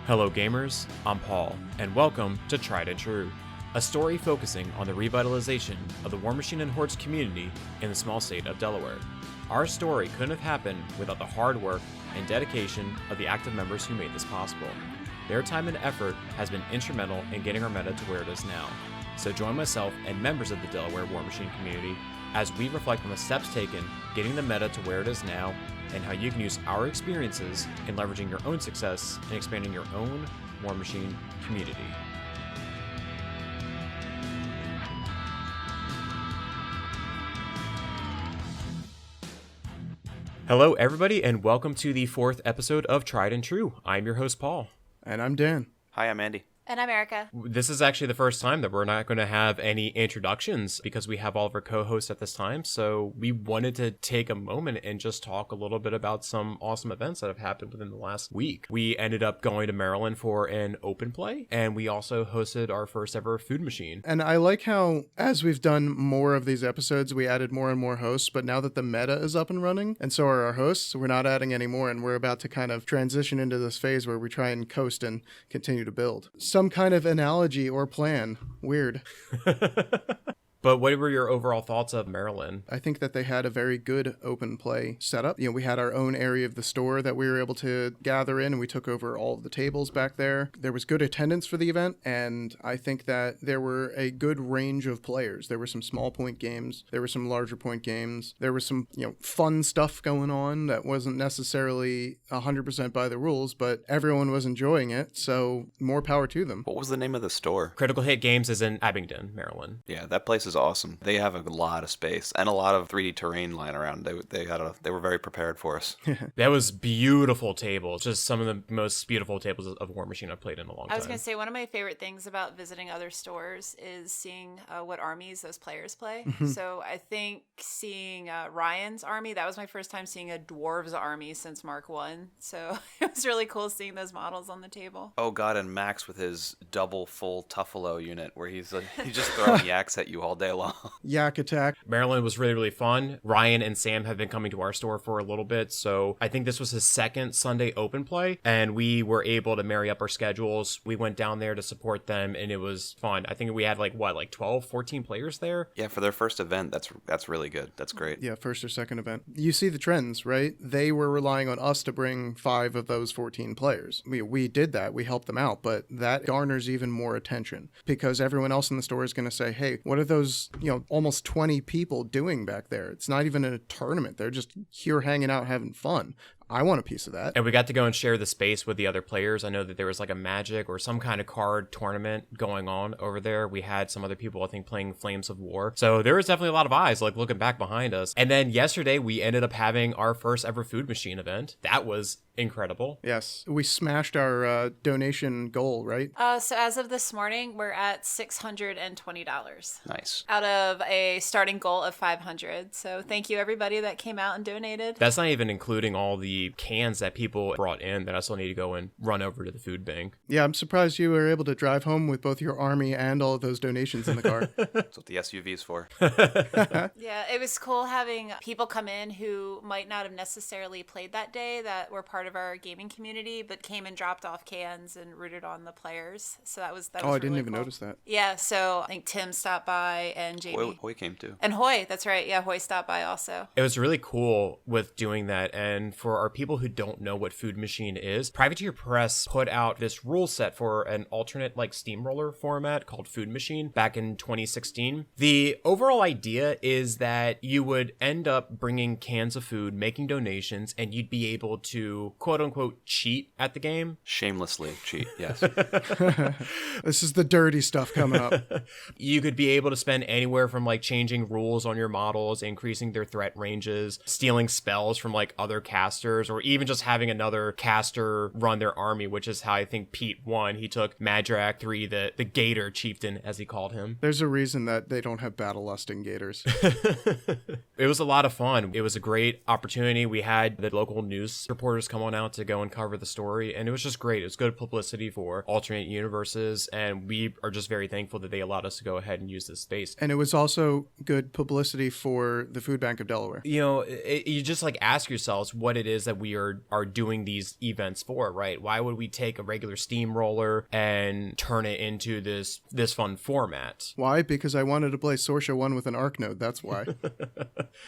Hello gamers, I'm Paul, and welcome to Tried and True, a story focusing on the revitalization of the Warmachine and Hordes community in the small state of Delaware. Our story couldn't have happened without the hard work and dedication of the active members who made this possible. Their time and effort has been instrumental in getting our meta to where it is now. So join myself and members of the Delaware Warmachine community as we reflect on the steps taken getting the meta to where it is now, and how you can use our experiences in leveraging your own success and expanding your own Warmachine community. Hello everybody, and welcome to the 4th episode of Tried and True. I'm your host Paul. And I'm Dan. Hi, I'm Andy. And I'm Erica. This is actually the first time that we're not going to have any introductions because we have all of our co-hosts at this time. So we wanted to take a moment and just talk a little bit about some awesome events that have happened within the last week. We ended up going to Maryland for an open play, and we also hosted our first ever food machine. And I like how, as we've done more of these episodes, we added more and more hosts, but now that the meta is up and running, and so are our hosts, we're not adding any more, and we're about to kind of transition into this phase where we try and coast and continue to build. Some kind of analogy or plan. Weird. But what were your overall thoughts of Maryland? I think that they had a very good open play setup. You know, we had our own area of the store that we were able to gather in, and we took over all of the tables back there. There was good attendance for the event, and I think that there were a good range of players. There were some small point games. There were some larger point games. There was some, fun stuff going on that wasn't necessarily 100% by the rules, but everyone was enjoying it, so more power to them. What was the name of the store? Critical Hit Games is in Abingdon, Maryland. Yeah, that place is awesome. They have a lot of space and a lot of 3D terrain lying around. They were very prepared for us. That was beautiful tables. Just some of the most beautiful tables of Warmachine I've played in a long time. I was going to say, one of my favorite things about visiting other stores is seeing what armies those players play. So I think seeing Ryan's army, that was my first time seeing a dwarves army since Mark 1. So it was really cool seeing those models on the table. Oh god, and Max with his double full Tuffalo unit where he's just throwing yaks at you all day long. Yak attack. Maryland was really, really fun. Ryan and Sam have been coming to our store for a little bit, so I think this was his second Sunday open play, and we were able to marry up our schedules. We went down there to support them, and it was fun. I think we had 12, 14 players there? Yeah, for their first event, that's really good. That's great. Yeah, first or second event. You see the trends, right? They were relying on us to bring 5 of those 14 players. We did that. We helped them out, but that garners even more attention because everyone else in the store is going to say, hey, what are those almost 20 people doing back there? It's not even a tournament. They're just here hanging out, having fun. I want a piece of that. And we got to go and share the space with the other players. I know that there was a Magic or some kind of card tournament going on over there. We had some other people, I think, playing Flames of War. So there was definitely a lot of eyes looking back behind us. And then yesterday we ended up having our first ever food machine event. That was incredible. Yes. We smashed our donation goal, right? So as of this morning, we're at $620. Nice. Out of a starting goal of $500. So thank you everybody that came out and donated. That's not even including all the cans that people brought in that I still need to go and run over to the food bank. Yeah, I'm surprised you were able to drive home with both your army and all of those donations in the car. That's what the SUV is for. Yeah, it was cool having people come in who might not have necessarily played that day that were part of our gaming community, but came and dropped off cans and rooted on the players. So that was I didn't really even cool. notice that. Yeah, so I think Tim stopped by and Jamie. Hoy came too. And Hoy, that's right. Yeah, Hoy stopped by also. It was really cool with doing that. And for our people who don't know what Food Machine is, Privateer Press put out this rule set for an alternate steamroller format called Food Machine back in 2016. The overall idea is that you would end up bringing cans of food, making donations, and you'd be able to quote unquote cheat at the game. Shamelessly cheat, yes. This is the dirty stuff coming up. You could be able to spend anywhere from changing rules on your models, increasing their threat ranges, stealing spells from other casters, or even just having another caster run their army, which is how I think Pete won. He took Madrak 3, the Gator Chieftain, as he called him. There's a reason that they don't have battle lusting gators. It was a lot of fun. It was a great opportunity. We had the local news reporters come someone out to go and cover the story, and it was just great. It was good publicity for alternate universes, and we are just very thankful that they allowed us to go ahead and use this space. And it was also good publicity for the Food Bank of Delaware. You know, you just like ask yourselves what it is that we are doing these events for, right? Why would we take a regular steamroller and turn it into this fun format? Why? Because I wanted to play Sorsha 1 with an ARC node. That's why.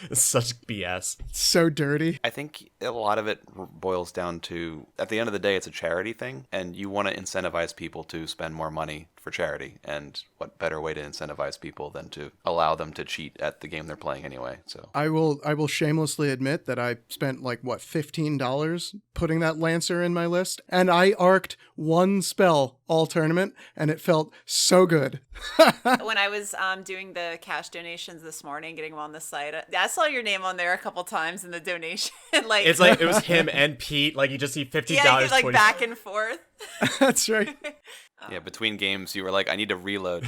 It's such BS. So dirty. I think a lot of it boils down to, at the end of the day, it's a charity thing, and you want to incentivize people to spend more money for charity. And what better way to incentivize people than to allow them to cheat at the game they're playing anyway? So I will shamelessly admit that I spent like what, $15 putting that Lancer in my list, and I arced one spell all tournament, and it felt so good. When I was doing the cash donations this morning, getting them on the site, I saw your name on there a couple times in the donation. Like it's like it was him and Pete. Like you just see $50. Yeah, like back and forth. That's right. yeah, between games, you were like, I need to reload.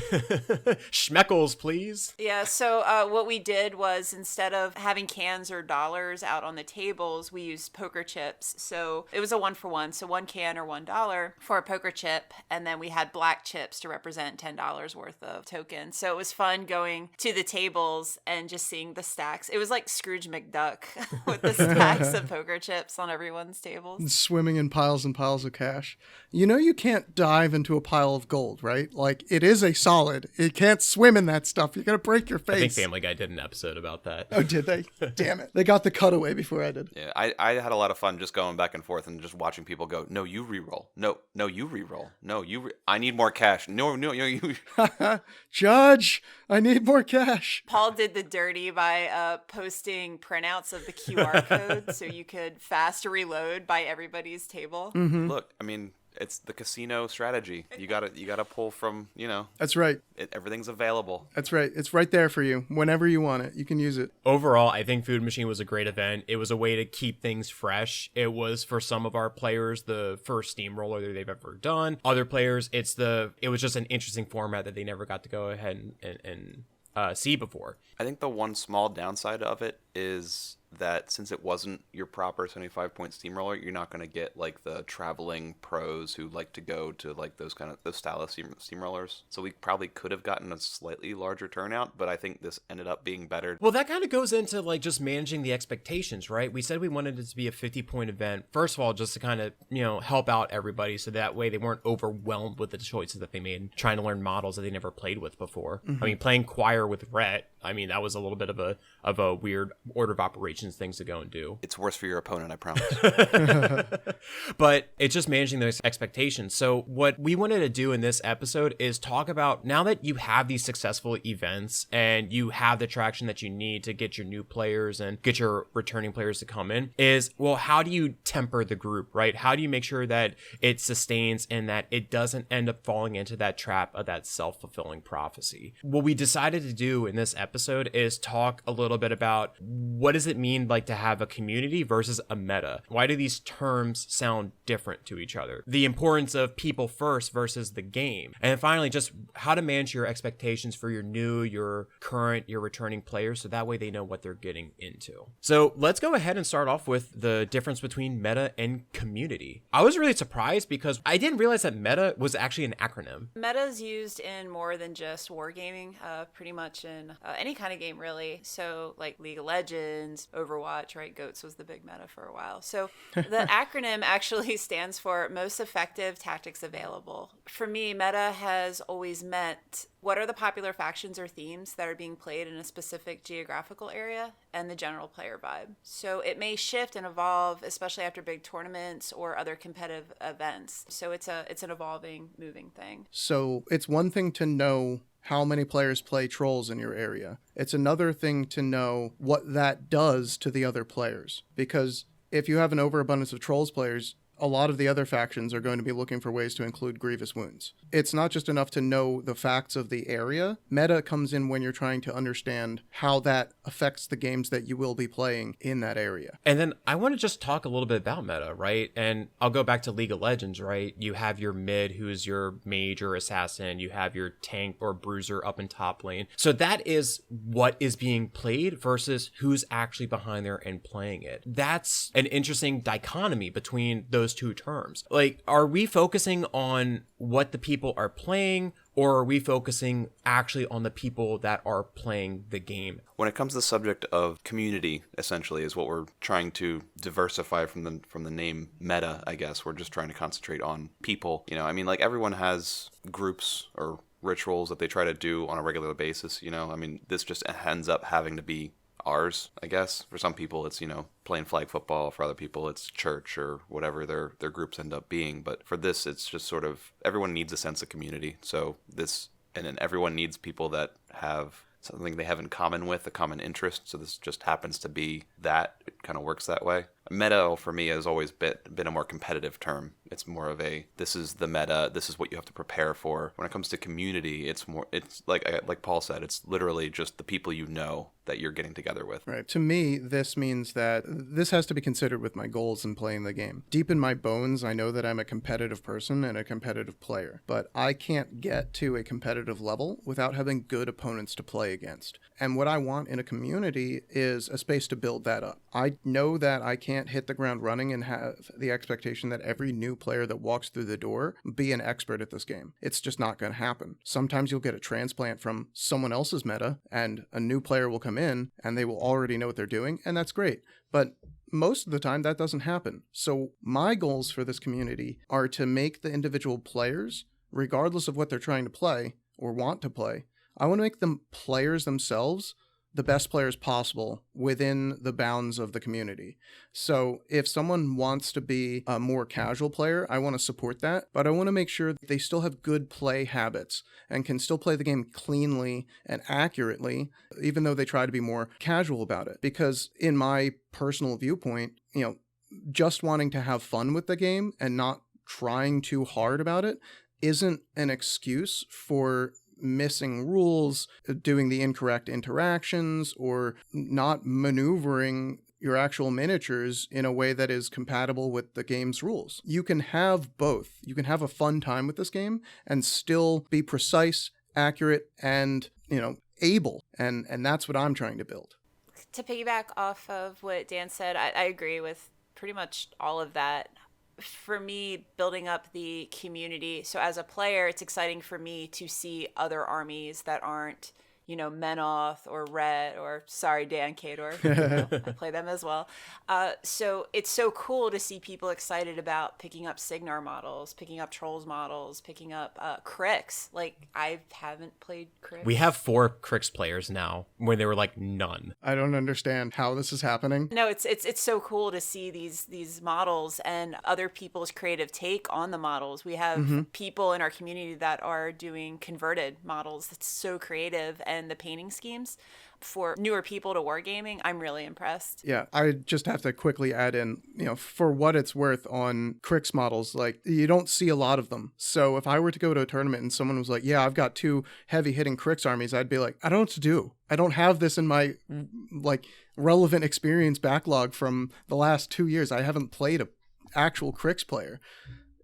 Schmeckles, please. Yeah, so what we did was instead of having cans or dollars out on the tables, we used poker chips. So it was a 1-for-1, so 1 can or $1 for a poker chip, and then we had black chips to represent $10 worth of tokens. So it was fun going to the tables and just seeing the stacks. It was like Scrooge McDuck with the stacks of poker chips on everyone's tables. Swimming in piles and piles of cash. You know you can't dive into a pile of gold, right? Like, it is a solid. You can't swim in that stuff. You're going to break your face. I think Family Guy did an episode about that. Oh, did they? Damn it. They got the cutaway before I did. Yeah, I had a lot of fun just going back and forth and just watching people go, no, you reroll. No, you reroll. No, I need more cash. No, you. Judge, I need more cash. Paul did the dirty by posting printouts of the QR code so you could fast reload by everybody's table. Mm-hmm. Look, I mean, it's the casino strategy. You gotta pull from, That's right. Everything's available. That's right. It's right there for you. Whenever you want it, you can use it. Overall, I think Food Machine was a great event. It was a way to keep things fresh. It was, for some of our players, the first steamroller that they've ever done. Other players, it was just an interesting format that they never got to go ahead and see before. I think the one small downside of it is that since it wasn't your proper 75-point steamroller, you're not going to get like the traveling pros who like to go to like those style of steamrollers. So we probably could have gotten a slightly larger turnout, but I think this ended up being better. Well, that kind of goes into like just managing the expectations, right? We said we wanted it to be a 50-point event. First of all, just to kind of, help out everybody so that way they weren't overwhelmed with the choices that they made, trying to learn models that they never played with before. Mm-hmm. I mean, playing Choir with Rhett, that was a little bit of a weird order of operations things to go and do. It's worse for your opponent, I promise. But it's just managing those expectations. So what we wanted to do in this episode is talk about, now that you have these successful events and you have the traction that you need to get your new players and get your returning players to come in, is, well, how do you temper the group, right? How do you make sure that it sustains and that it doesn't end up falling into that trap of that self-fulfilling prophecy? What we decided to do in this episode is talk a little bit about what does it mean like to have a community versus a meta? Why do these terms sound different to each other? The importance of people first versus the game. And finally, just how to manage your expectations for your new, your current, your returning players so that way they know what they're getting into. So let's go ahead and start off with the difference between meta and community. I was really surprised because I didn't realize that meta was actually an acronym. Meta is used in more than just wargaming, pretty much in any kind of game, really. So like League of Legends, Overwatch, right? GOATS was the big meta for a while. So the acronym actually stands for Most Effective Tactics Available. For me, meta has always meant what are the popular factions or themes that are being played in a specific geographical area and the general player vibe. So it may shift and evolve, especially after big tournaments or other competitive events. So it's an evolving, moving thing. So it's one thing to know how many players play trolls in your area. It's another thing to know what that does to the other players. Because if you have an overabundance of trolls players, a lot of the other factions are going to be looking for ways to include grievous wounds. It's not just enough to know the facts of the area. Meta comes in when you're trying to understand how that affects the games that you will be playing in that area. And then I want to just talk a little bit about meta, right? And I'll go back to League of Legends, right? You have your mid, who's your mage or assassin. You have your tank or bruiser up in top lane. So that is what is being played versus who's actually behind there and playing it. That's an interesting dichotomy between those two terms. Like, are we focusing on what the people are playing, or are we focusing actually on the people that are playing the game? When it comes to the subject of community, essentially, is what we're trying to diversify from the name meta, I guess. We're just trying to concentrate on people. You know, I mean, like, everyone has groups or rituals that they try to do on a regular basis, you know? I mean, this just ends up having to be ours, I guess. For some people, it's, you know, playing flag football. For other people, it's church or whatever their groups end up being. But for this, it's just sort of, everyone needs a sense of community. So this, and then everyone needs people that have something they have in common with, a common interest. So this just happens to be that. It kind of works that way. Meta, for me, has always been a more competitive term. It's more of a, this is the meta, this is what you have to prepare for. When it comes to community, it's like Paul said, it's literally just the people you know that you're getting together with. Right. To me, this means that this has to be considered with my goals in playing the game. Deep in my bones, I know that I'm a competitive person and a competitive player, but I can't get to a competitive level without having good opponents to play against. And what I want in a community is a space to build that up. I know that I can't hit the ground running and have the expectation that every new player that walks through the door be an expert at this game. It's just not going to happen. Sometimes you'll get a transplant from someone else's meta and a new player will come in and they will already know what they're doing, and that's great. But most of the time that doesn't happen. So my goals for this community are to make the individual players, regardless of what they're trying to play or want to play, I want to make them players themselves the best players possible within the bounds of the community. So if someone wants to be a more casual player, I want to support that, but I want to make sure that they still have good play habits and can still play the game cleanly and accurately, even though they try to be more casual about it. Because in my personal viewpoint, you know, just wanting to have fun with the game and not trying too hard about it isn't an excuse for missing rules, doing the incorrect interactions, or not maneuvering your actual miniatures in a way that is compatible with the game's rules. You can have both. You can have a fun time with this game and still be precise, accurate, and, you know, able. And that's what I'm trying to build. To piggyback off of what Dan said, I agree with pretty much all of that. For me, building up the community, so as a player, it's exciting for me to see other armies that aren't, you know, Menoth or Ret or, sorry, Dan Kador. You know, I play them as well. So it's so cool to see people excited about picking up Signar models, picking up Trolls models, picking up Crix. Like, I haven't played Crix. We have 4 Crix players now, when there were like none. I don't understand how this is happening. No, it's so cool to see these models and other people's creative take on the models. We have people in our community that are doing converted models. That's so creative, and the painting schemes for newer people to wargaming, I'm really impressed. Yeah, I just have to quickly add in, you know, for what it's worth on Crix models, like, you don't see a lot of them. So if I were to go to a tournament and someone was like, yeah, I've got 2 heavy hitting Crix armies, I'd be like, I don't know what to do. I don't have this in my, like, relevant experience backlog from the last 2 years. I haven't played a actual Crix player.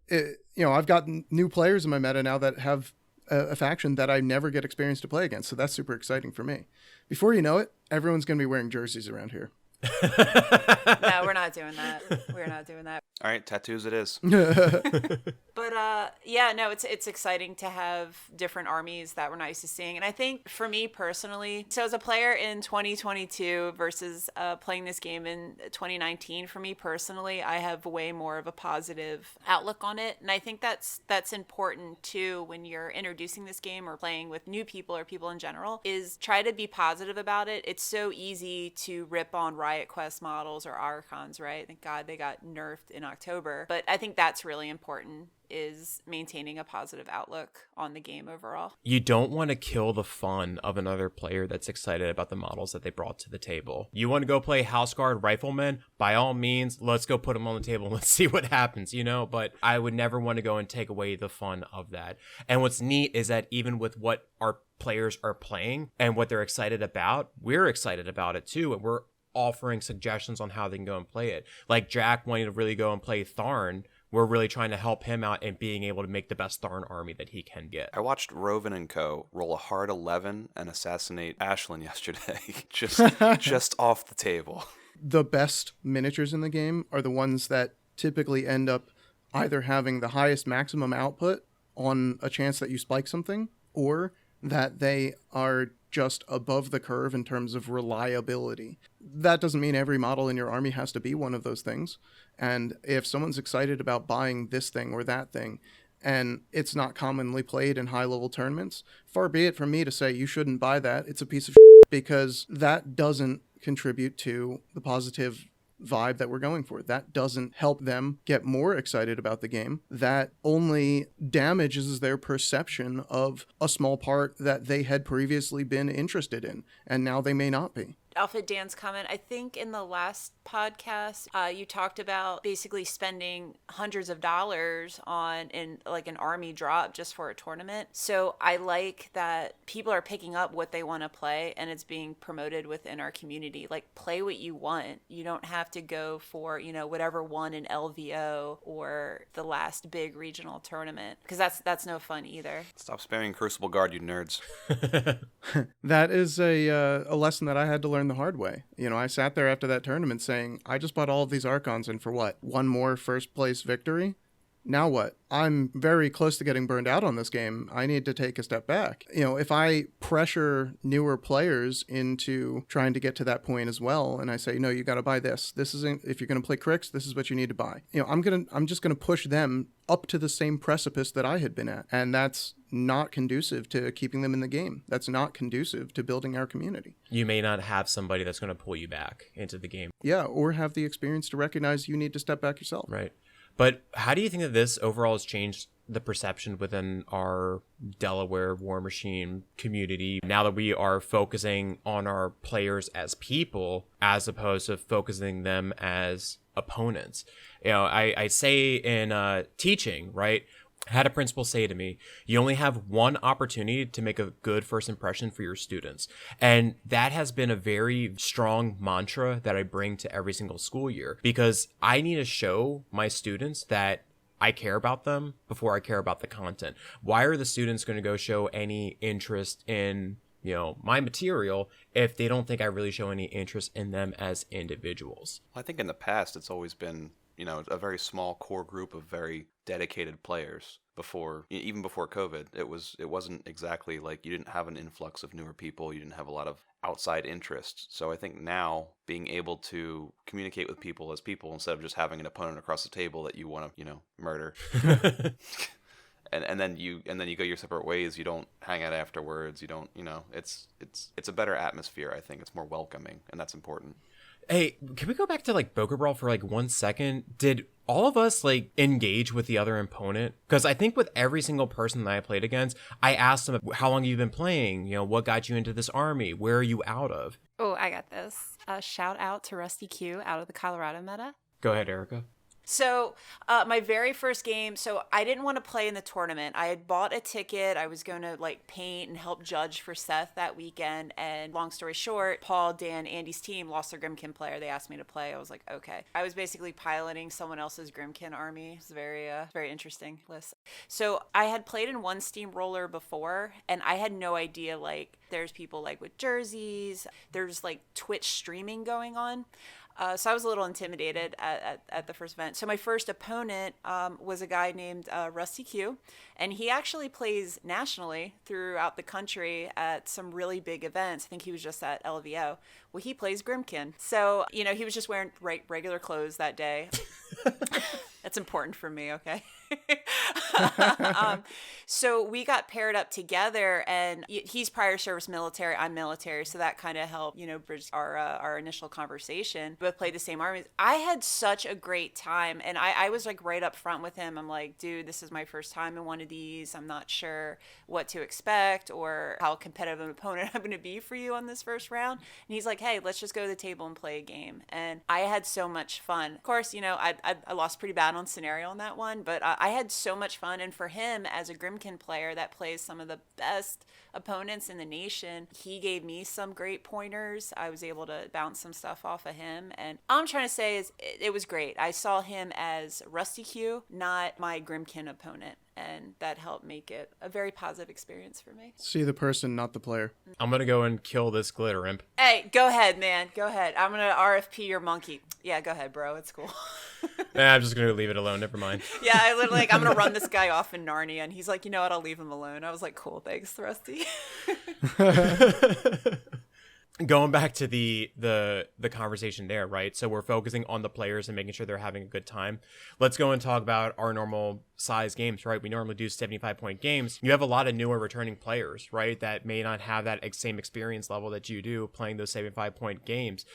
You know, I've got new players in my meta now that have a faction that I never get experience to play against. So that's super exciting for me. Before you know it, everyone's going to be wearing jerseys around here. No, we're not doing that. We're not doing that. All right, tattoos it is. But yeah, no, it's exciting to have different armies that we're not used to seeing. And I think for me personally, so as a player in 2022 versus playing this game in 2019, for me personally, I have way more of a positive outlook on it. And I think that's important too when you're introducing this game or playing with new people or people in general, is try to be positive about it. It's so easy to rip on Riot Quest models or Archons, right? Thank God they got nerfed in October. But I think that's really important, is maintaining a positive outlook on the game overall. You don't want to kill the fun of another player that's excited about the models that they brought to the table. You want to go play House Guard Rifleman? By all means, let's go put them on the table and let's see what happens, but I would never want to go and take away the fun of that. And what's neat is that even with what our players are playing and what they're excited about, we're excited about it too, and we're offering suggestions on how they can go and play it. Like Jack wanting to really go and play Tharn, we're really trying to help him out and being able to make the best Tharn army that he can get. I watched Roven and Co. roll a hard 11 and assassinate Ashlyn yesterday, just off the table. The best miniatures in the game are the ones that typically end up either having the highest maximum output on a chance that you spike something, or that they are just above the curve in terms of reliability. That doesn't mean every model in your army has to be one of those things. And if someone's excited about buying this thing or that thing, and it's not commonly played in high-level tournaments, far be it from me to say you shouldn't buy that. It's a piece of because that doesn't contribute to the positive vibe that we're going for. That doesn't help them get more excited about the game. That only damages their perception of a small part that they had previously been interested in, and now they may not be. Alpha Dan's comment, I think in the last podcast, you talked about basically spending hundreds of dollars on an army drop just for a tournament. So I like that people are picking up what they want to play and it's being promoted within our community. Like, play what you want. You don't have to go for, whatever won in LVO or the last big regional tournament, because that's no fun either. Stop spamming Crucible Guard, you nerds. That is a lesson that I had to learn the hard way. I sat there after that tournament saying, I just bought all of these Archons and for what? One more first place victory? Now what? I'm very close to getting burned out on this game. I need to take a step back. If I pressure newer players into trying to get to that point as well, and I say, no, you got to buy this. This isn't, if you're going to play Crix, this is what you need to buy. I'm just going to push them up to the same precipice that I had been at. And that's not conducive to keeping them in the game. That's not conducive to building our community. You may not have somebody that's going to pull you back into the game. Yeah, or have the experience to recognize you need to step back yourself. Right. But how do you think that this overall has changed the perception within our Delaware Warmachine community now that we are focusing on our players as people as opposed to focusing them as opponents? I say in teaching, right? I had a principal say to me, you only have one opportunity to make a good first impression for your students. And that has been a very strong mantra that I bring to every single school year, because I need to show my students that I care about them before I care about the content. Why are the students going to go show any interest in my material if they don't think I really show any interest in them as individuals? I think in the past it's always been a very small core group of very dedicated players. Even before COVID, it wasn't exactly like you didn't have an influx of newer people. You didn't have a lot of outside interest. So I think now being able to communicate with people as people instead of just having an opponent across the table that you want to murder. And then you go your separate ways. You don't hang out afterwards. You don't it's a better atmosphere. I think it's more welcoming, and that's important. Hey, can we go back to Boker Brawl for 1 second? Did all of us engage with the other opponent? Because I think with every single person that I played against, I asked them, how long have you been playing? What got you into this army? Where are you out of? Oh, I got this. Shout out to Rusty Q out of the Colorado meta. Go ahead, Erica. So my very first game, so I didn't want to play in the tournament. I had bought a ticket. I was going to paint and help judge for Seth that weekend. And long story short, Paul, Dan, Andy's team lost their Grimkin player. They asked me to play. I was like, okay. I was basically piloting someone else's Grimkin army. It's very interesting list. So I had played in one steamroller before, and I had no idea, there's people with jerseys. There's Twitch streaming going on. So I was a little intimidated at the first event. So my first opponent was a guy named Rusty Q, and he actually plays nationally throughout the country at some really big events. I think he was just at LVO. Well, he plays Grimkin. So, he was just wearing regular clothes that day. That's important for me, okay? So we got paired up together, and he's prior service military, I'm military, so that kind of helped, bridge our initial conversation. Both played the same armies. I had such a great time, and I was like right up front with him. I'm like, dude, this is my first time in one of these. I'm not sure what to expect or how competitive an opponent I'm going to be for you on this first round. And he's like, hey, let's just go to the table and play a game. And I had so much fun. Of course, I lost pretty bad on scenario on that one, but I had so much fun. And for him, as a Grimkin player that plays some of the best opponents in the nation, he gave me some great pointers. I was able to bounce some stuff off of him. And all I'm trying to say is it was great. I saw him as Rusty Q, not my Grimkin opponent. And that helped make it a very positive experience for me. See the person, not the player. I'm going to go and kill this glitter imp. Hey, go ahead, man. Go ahead. I'm going to RFP your monkey. Yeah, go ahead, bro. It's cool. I'm just going to leave it alone. Never mind. Yeah, I literally, I'm going to run this guy off in Narnia. And he's like, you know what? I'll leave him alone. I was like, cool. Thanks, Rusty. Going back to the conversation there, right? So we're focusing on the players and making sure they're having a good time. Let's go and talk about our normal size games, right? We normally do 75-point games. You have a lot of newer returning players, right? That may not have that same experience level that you do playing those 75-point games.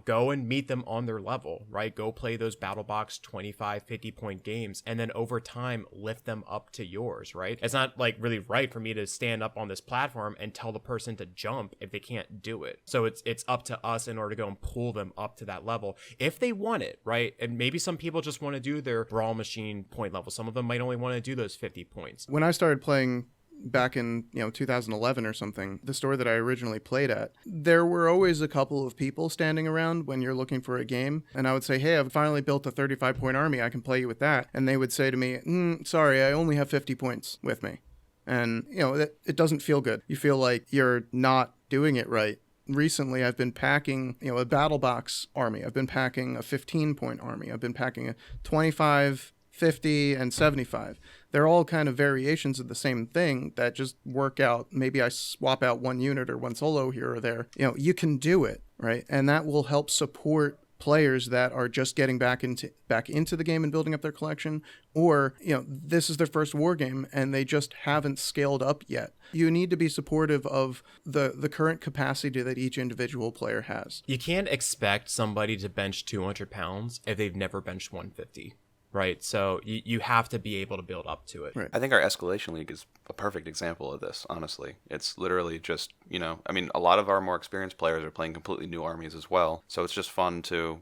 Go and meet them on their level, right? Go play those battle box 25, 50-point games, and then over time lift them up to yours, right? It's not like really right for me to stand up on this platform and tell the person to jump if they can't do it. So it's up to us in order to go and pull them up to that level if they want it, right? And maybe some people just want to do their brawl machine point level. Some of them might only want to do those 50 points. When I started playing back in 2011 or something, the store that I originally played at, there were always a couple of people standing around when you're looking for a game, and I would say, hey, I've finally built a 35-point army, I can play you with that. And they would say to me, sorry, I only have 50 points with me. And it doesn't feel good. You feel like you're not doing it right. Recently, I've been packing, a battle box army. I've been packing a 15-point army. I've been packing a 25, 50, and 75. They're all kind of variations of the same thing that just work out. Maybe I swap out one unit or one solo here or there. You can do it, right? And that will help support players that are just getting back into the game and building up their collection, or this is their first war game and they just haven't scaled up yet. You need to be supportive of the current capacity that each individual player has. You can't expect somebody to bench 200 pounds if they've never benched 150. Right, so you have to be able to build up to it. Right. I think our Escalation League is a perfect example of this, honestly. It's literally just, a lot of our more experienced players are playing completely new armies as well. So it's just fun to,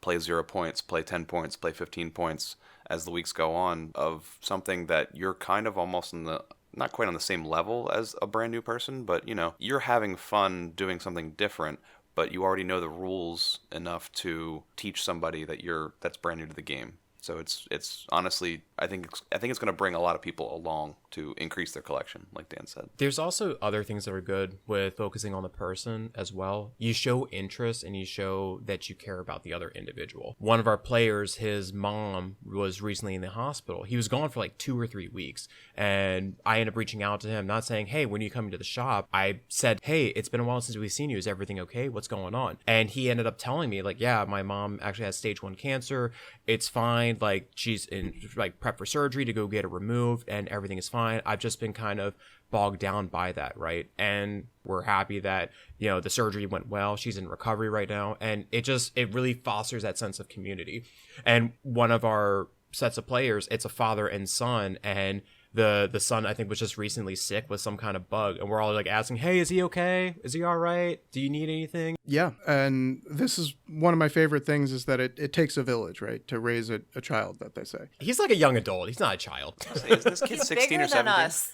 play 0 points, play 10 points, play 15 points as the weeks go on of something that you're kind of almost not quite on the same level as a brand new person, but, you're having fun doing something different, but you already know the rules enough to teach somebody that's brand new to the game. So it's honestly, I think it's going to bring a lot of people along to increase their collection, like Dan said. There's also other things that are good with focusing on the person as well. You show interest and you show that you care about the other individual. One of our players, his mom was recently in the hospital. He was gone for like 2 or 3 weeks. And I ended up reaching out to him, not saying, hey, when are you coming to the shop? I said, hey, it's been a while since we've seen you. Is everything okay? What's going on? And he ended up telling me, like, yeah, my mom actually has stage 1 cancer. It's fine. Like, she's in like prep for surgery to go get it removed and everything is fine. I've just been kind of bogged down by that, right? And we're happy that, the surgery went well. She's in recovery right now. And it really fosters that sense of community. And one of our sets of players, it's a father and son, and the son, I think, was just recently sick with some kind of bug, and we're all like asking, hey, is he okay? Is he all right? Do you need anything? Yeah, and this is one of my favorite things, is that it takes a village, right, to raise a child, that they say. He's like a young adult. He's not a child. Is this kid He's 16 bigger or 17? than us.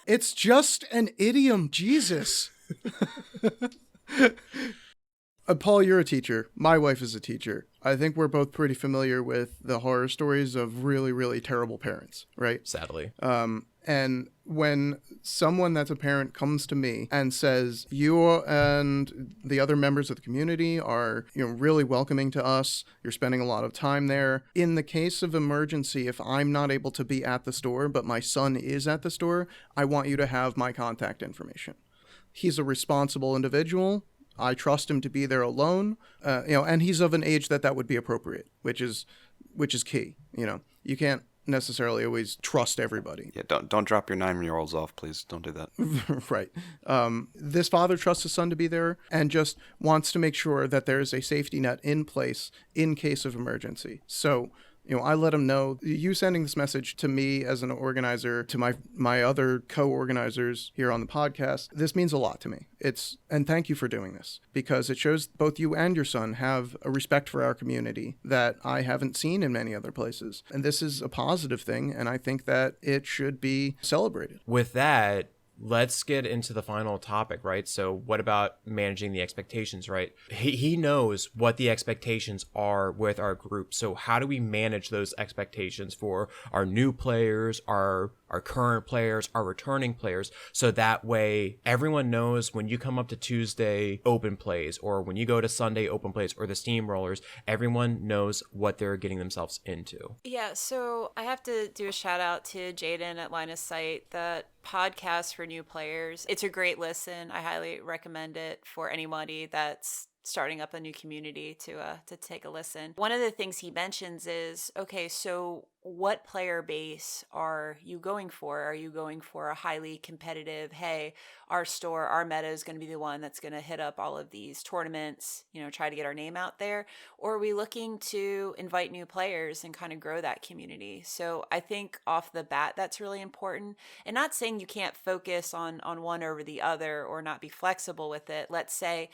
It's just an idiom, Jesus. Paul, you're a teacher. My wife is a teacher. I think we're both pretty familiar with the horror stories of really, really terrible parents, right? Sadly. And when someone that's a parent comes to me and says, you and the other members of the community are, really welcoming to us, you're spending a lot of time there. In the case of emergency, if I'm not able to be at the store, but my son is at the store, I want you to have my contact information. He's a responsible individual. I trust him to be there alone, and he's of an age that would be appropriate, which is key. You can't necessarily always trust everybody. Yeah, don't drop your 9-year-olds off, please. Don't do that. Right. This father trusts his son to be there and just wants to make sure that there is a safety net in place in case of emergency. So, I let him know, you sending this message to me as an organizer, to my other co-organizers here on the podcast, this means a lot to me. And thank you for doing this, because it shows both you and your son have a respect for our community that I haven't seen in many other places. And this is a positive thing, and I think that it should be celebrated. With that, let's get into the final topic, right? So what about managing the expectations, right? He knows what the expectations are with our group. So how do we manage those expectations for our new players, our current players, our returning players, so that way everyone knows when you come up to Tuesday open plays, or when you go to Sunday open plays, or the steamrollers, everyone knows what they're getting themselves into. Yeah, so I have to do a shout out to Jaden at Line of Sight, that podcast for new players. It's a great listen. I highly recommend it for anybody that's starting up a new community to take a listen. One of the things he mentions is, okay, so what player base are you going for? Are you going for a highly competitive, hey, our store, our meta is going to be the one that's going to hit up all of these tournaments, try to get our name out there? Or are we looking to invite new players and kind of grow that community? So I think off the bat, that's really important. And not saying you can't focus on one over the other or not be flexible with it. Let's say,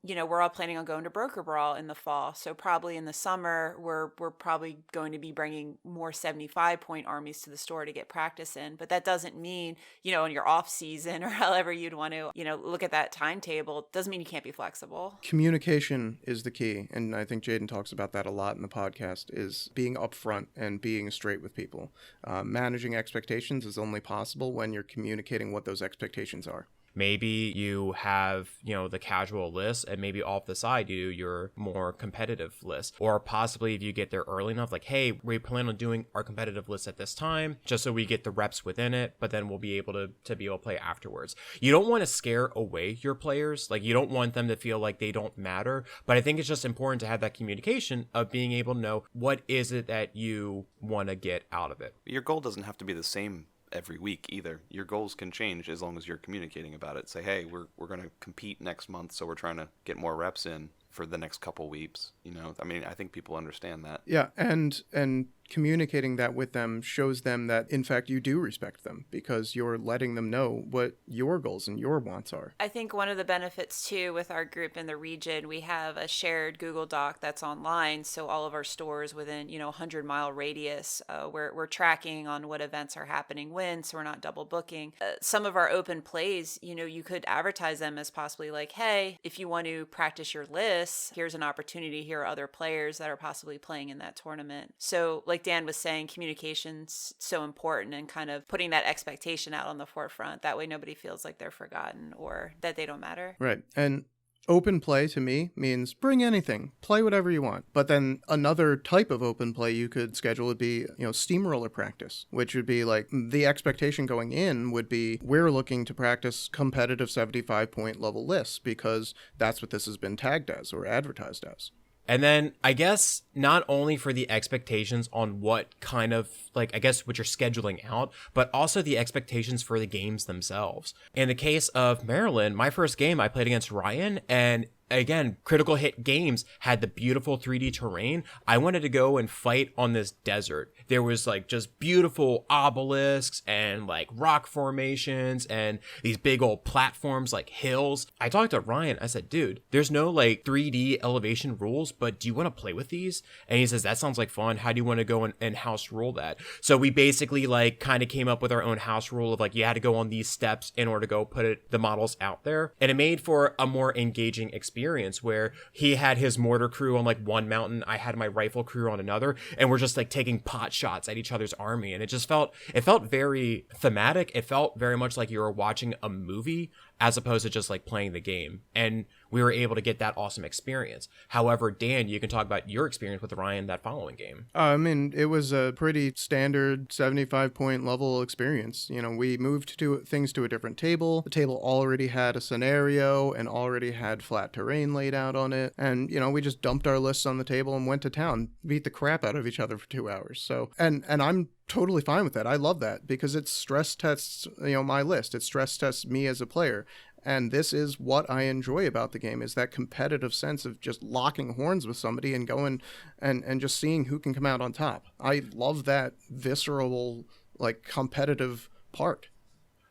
we're all planning on going to Broker Brawl in the fall. So probably in the summer, we're probably going to be bringing more 75-point armies to the store to get practice in. But that doesn't mean, in your off season or however you'd want to, look at that timetable, doesn't mean you can't be flexible. Communication is the key. And I think Jaden talks about that a lot in the podcast, is being upfront and being straight with people. Managing expectations is only possible when you're communicating what those expectations are. Maybe you have, the casual list, and maybe off the side you do your more competitive list. Or possibly if you get there early enough, like, hey, we plan on doing our competitive list at this time, just so we get the reps within it, but then we'll be able to be able to play afterwards. You don't want to scare away your players. Like, you don't want them to feel like they don't matter. But I think it's just important to have that communication of being able to know what is it that you want to get out of it. Your goal doesn't have to be the same every week either. Your goals can change as long as you're communicating about it. Say, hey, we're going to compete next month, so we're trying to get more reps in for the next couple weeks. I think people understand that. Yeah, and communicating that with them shows them that, in fact, you do respect them, because you're letting them know what your goals and your wants are. I think one of the benefits, too, with our group in the region, we have a shared Google Doc that's online, so all of our stores within, 100-mile radius, we're tracking on what events are happening when, so we're not double booking. Some of our open plays, you could advertise them as possibly like, hey, if you want to practice your lists, here's an opportunity. Here are other players that are possibly playing in that tournament. So, like Dan was saying, communication's so important, and kind of putting that expectation out on the forefront. That way nobody feels like they're forgotten or that they don't matter. Right. And open play to me means bring anything, play whatever you want. But then another type of open play you could schedule would be, steamroller practice, which would be like, the expectation going in would be, we're looking to practice competitive 75-point level lists, because that's what this has been tagged as or advertised as. And then I guess not only for the expectations on what kind of, what you're scheduling out, but also the expectations for the games themselves. In the case of Maryland, my first game I played against Ryan, and again, Critical Hit Games had the beautiful 3D terrain. I wanted to go and fight on this desert. There was just beautiful obelisks and rock formations and these big old platforms like hills. I talked to Ryan. I said, dude, there's no 3D elevation rules, but do you want to play with these? And he says, that sounds like fun. How do you want to go and house rule that? So we basically kind of came up with our own house rule of you had to go on these steps in order to go put the models out there. And it made for a more engaging experience, where he had his mortar crew on one mountain, I had my rifle crew on another, and we're just taking pot shots at each other's army. And it felt very thematic. It felt very much like you were watching a movie as opposed to just playing the game. And we were able to get that awesome experience. However, Dan, you can talk about your experience with Ryan that following game. I mean, it was a pretty standard 75-point level experience. We moved things to a different table. The table already had a scenario and already had flat terrain laid out on it. And, we just dumped our lists on the table and went to town, beat the crap out of each other for 2 hours. So, and I'm totally fine with that. I love that because it stress tests, my list. It stress tests me as a player. And this is what I enjoy about the game, is that competitive sense of just locking horns with somebody and going and just seeing who can come out on top. I love that visceral, competitive part.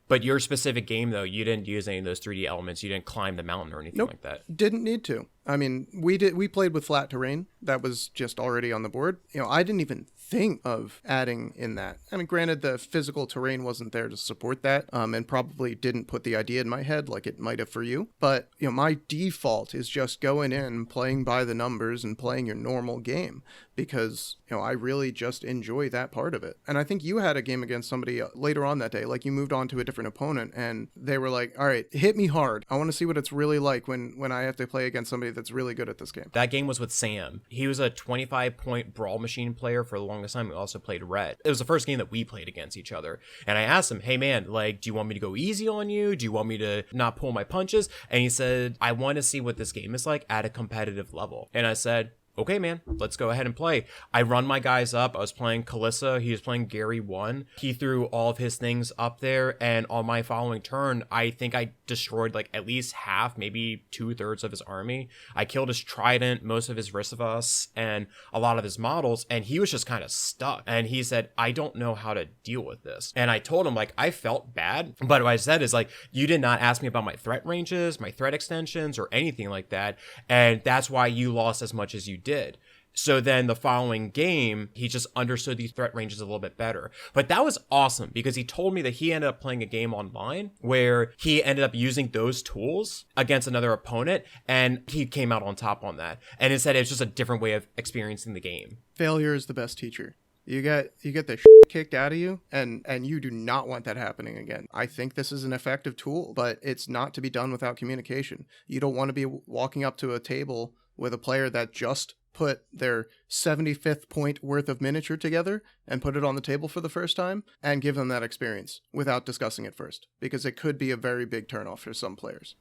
But your specific game, though, you didn't use any of those 3D elements. You didn't climb the mountain or anything like that. Didn't need to. I mean, we played with flat terrain. That was just already on the board. I didn't even think of adding in that. I mean, granted, the physical terrain wasn't there to support that, and probably didn't put the idea in my head like it might have for you. But, my default is just going in, playing by the numbers and playing your normal game because, I really just enjoy that part of it. And I think you had a game against somebody later on that day, like you moved on to a different opponent and they were like, all right, hit me hard. I want to see what it's really like when I have to play against somebody that's really good at this game. That game was with Sam. He was a 25-point Brawl Machine player for the longest time. He also played Red. It was the first game that we played against each other. And I asked him, hey man, do you want me to go easy on you? Do you want me to not pull my punches? And he said, I want to see what this game is like at a competitive level. And I said, okay, man, let's go ahead and play. I run my guys up. I was playing Kalissa. He was playing Gary 1. He threw all of his things up there. And on my following turn, I think I destroyed at least half, maybe 2/3 of his army. I killed his Trident, most of his Risavas, and a lot of his models. And he was just kind of stuck. And he said, I don't know how to deal with this. And I told him, I felt bad. But what I said is, you did not ask me about my threat ranges, my threat extensions, or anything like that. And that's why you lost as much as you did. So then the following game, he just understood these threat ranges a little bit better. But that was awesome because he told me that he ended up playing a game online where he ended up using those tools against another opponent and he came out on top on that. And instead, it's just a different way of experiencing the game. Failure is the best teacher. You get the kicked out of you, and you do not want that happening again. I think this is an effective tool, but it's not to be done without communication. You don't want to be walking up to a table with a player that just put their 75th point worth of miniature together and put it on the table for the first time and give them that experience without discussing it first, because it could be a very big turnoff for some players.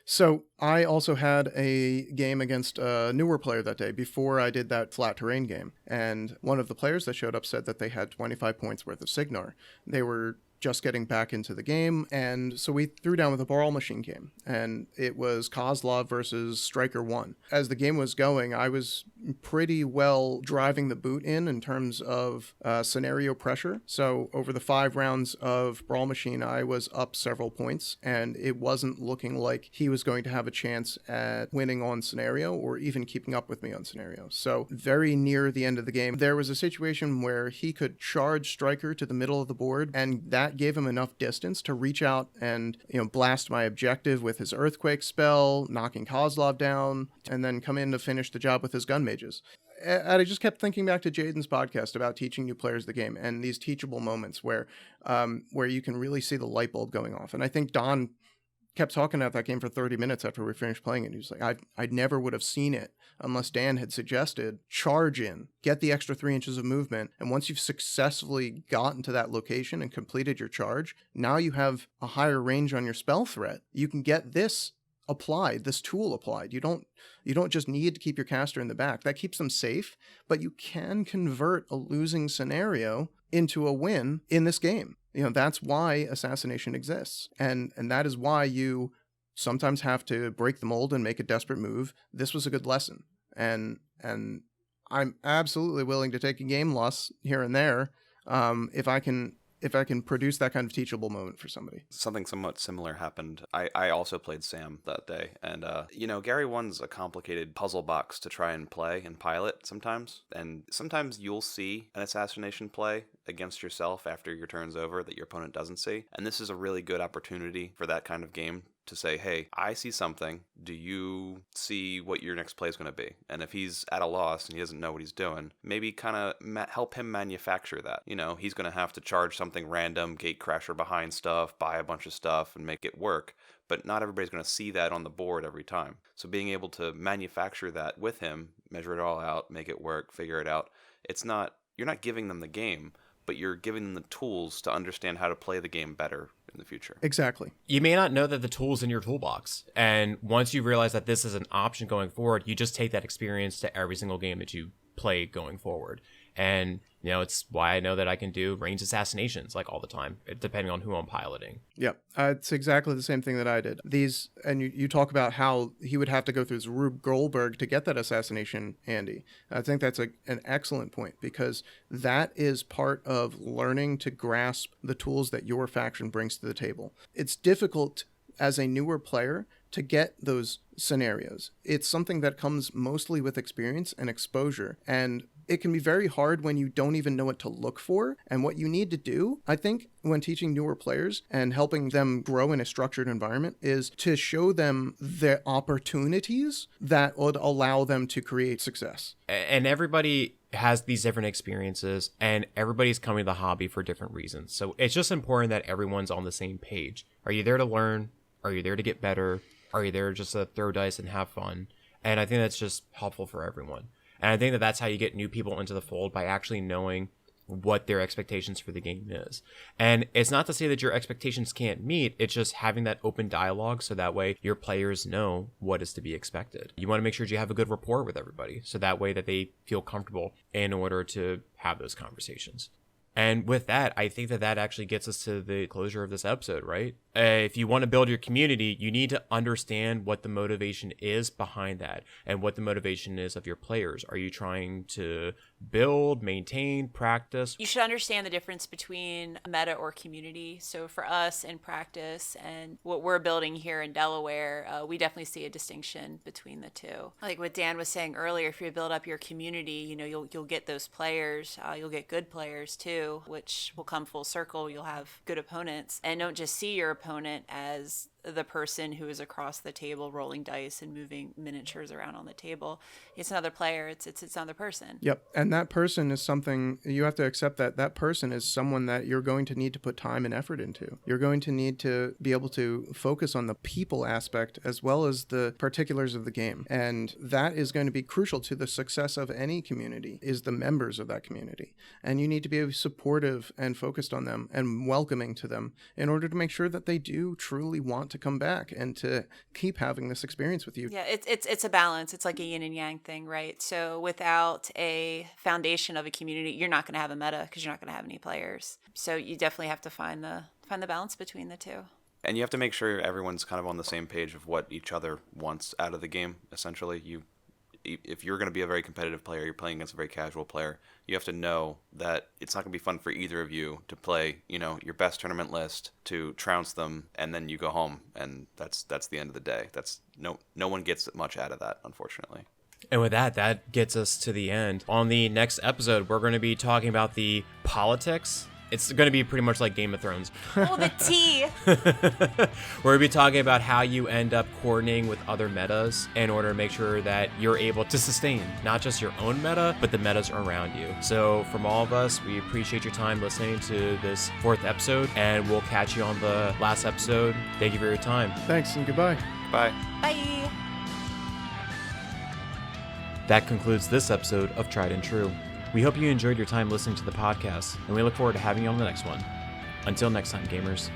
So I also had a game against a newer player that day before I did that flat terrain game. And one of the players that showed up said that they had 25 points worth of Signar. They were just getting back into the game, and so we threw down with a Brawl Machine game, and it was Kozlov versus Striker 1. As the game was going, I was pretty well driving the boot in terms of scenario pressure. So over the 5 rounds of Brawl Machine, I was up several points, and it wasn't looking like he was going to have a chance at winning on scenario or even keeping up with me on scenario. So very near the end of the game, there was a situation where he could charge Striker to the middle of the board, and that gave him enough distance to reach out and, blast my objective with his Earthquake spell, knocking Kozlov down, and then come in to finish the job with his gun mages. And I just kept thinking back to Jaden's podcast about teaching new players the game and these teachable moments where you can really see the light bulb going off. And I think Don kept talking about that game for 30 minutes after we finished playing it. He was like, I never would have seen it unless Dan had suggested charge in, get the extra 3 inches of movement. And once you've successfully gotten to that location and completed your charge, now you have a higher range on your spell threat. You can get this applied, this tool applied. You don't just need to keep your caster in the back. That keeps them safe, but you can convert a losing scenario into a win in this game. That's why assassination exists. And that is why you sometimes have to break the mold and make a desperate move. This was a good lesson. And I'm absolutely willing to take a game loss here and there if I can produce that kind of teachable moment for somebody. Something somewhat similar happened. I also played Sam that day. And, Gary 1's a complicated puzzle box to try and play and pilot sometimes. And sometimes you'll see an assassination play against yourself after your turn's over that your opponent doesn't see. And this is a really good opportunity for that kind of game to say, hey, I see something. Do you see what your next play is going to be? And if he's at a loss and he doesn't know what he's doing, maybe kind of help him manufacture that. He's going to have to charge something random, gate crasher behind stuff, buy a bunch of stuff and make it work. But not everybody's going to see that on the board every time. So being able to manufacture that with him, measure it all out, make it work, figure it out. You're not giving them the game, but you're giving them the tools to understand how to play the game better in the future. Exactly. You may not know that the tool's in your toolbox. And once you realize that this is an option going forward, you just take that experience to every single game that you play going forward. And, it's why I know that I can do ranged assassinations like all the time, depending on who I'm piloting. Yeah, it's exactly the same thing that I did. And you talk about how he would have to go through this Rube Goldberg to get that assassination, Andy. I think that's an excellent point, because that is part of learning to grasp the tools that your faction brings to the table. It's difficult as a newer player to get those scenarios. It's something that comes mostly with experience and exposure, and it can be very hard when you don't even know what to look for. And what you need to do, I think, when teaching newer players and helping them grow in a structured environment, is to show them the opportunities that would allow them to create success. And everybody has these different experiences, and everybody's coming to the hobby for different reasons. So it's just important that everyone's on the same page. Are you there to learn? Are you there to get better? Are you there just to throw dice and have fun? And I think that's just helpful for everyone. And I think that that's how you get new people into the fold, by actually knowing what their expectations for the game is. And it's not to say that your expectations can't meet, it's just having that open dialogue so that way your players know what is to be expected. You want to make sure you have a good rapport with everybody, so that way that they feel comfortable in order to have those conversations. And with that, I think that actually gets us to the closure of this episode, right? If you want to build your community, you need to understand what the motivation is behind that, and what the motivation is of your players. Are you trying to build, maintain, practice? You should understand the difference between meta or community. So for us in practice and what we're building here in Delaware, we definitely see a distinction between the two. Like what Dan was saying earlier, if you build up your community, you'll get those players. You'll get good players too, which will come full circle. You'll have good opponents, and don't just see your opponent as the person who is across the table rolling dice and moving miniatures around on the table. It's another player. It's another person. Yep. And that person is something you have to accept, that person is someone that you're going to need to put time and effort into. You're going to need to be able to focus on the people aspect as well as the particulars of the game. And that is going to be crucial to the success of any community, is the members of that community. And you need to be supportive and focused on them and welcoming to them in order to make sure that they do truly want to come back and to keep having this experience with you. Yeah, it's a balance. It's like a yin and yang thing, right? So without a foundation of a community, you're not going to have a meta because you're not going to have any players. So you definitely have to find the balance between the two. And you have to make sure everyone's kind of on the same page of what each other wants out of the game. Essentially, if you're going to be a very competitive player, you're playing against a very casual player, you have to know that it's not going to be fun for either of you to play, your best tournament list, to trounce them, and then you go home, and that's the end of the day. That's no one gets much out of that, unfortunately. And with that gets us to the end. On the next episode, we're going to be talking about the politics. It's going to be pretty much like Game of Thrones. Oh, the tea! We're going to be talking about how you end up coordinating with other metas in order to make sure that you're able to sustain not just your own meta, but the metas around you. So from all of us, we appreciate your time listening to this 4th episode, and we'll catch you on the last episode. Thank you for your time. Thanks, and goodbye. Bye. Bye! That concludes this episode of Tried and True. We hope you enjoyed your time listening to the podcast, and we look forward to having you on the next one. Until next time, gamers.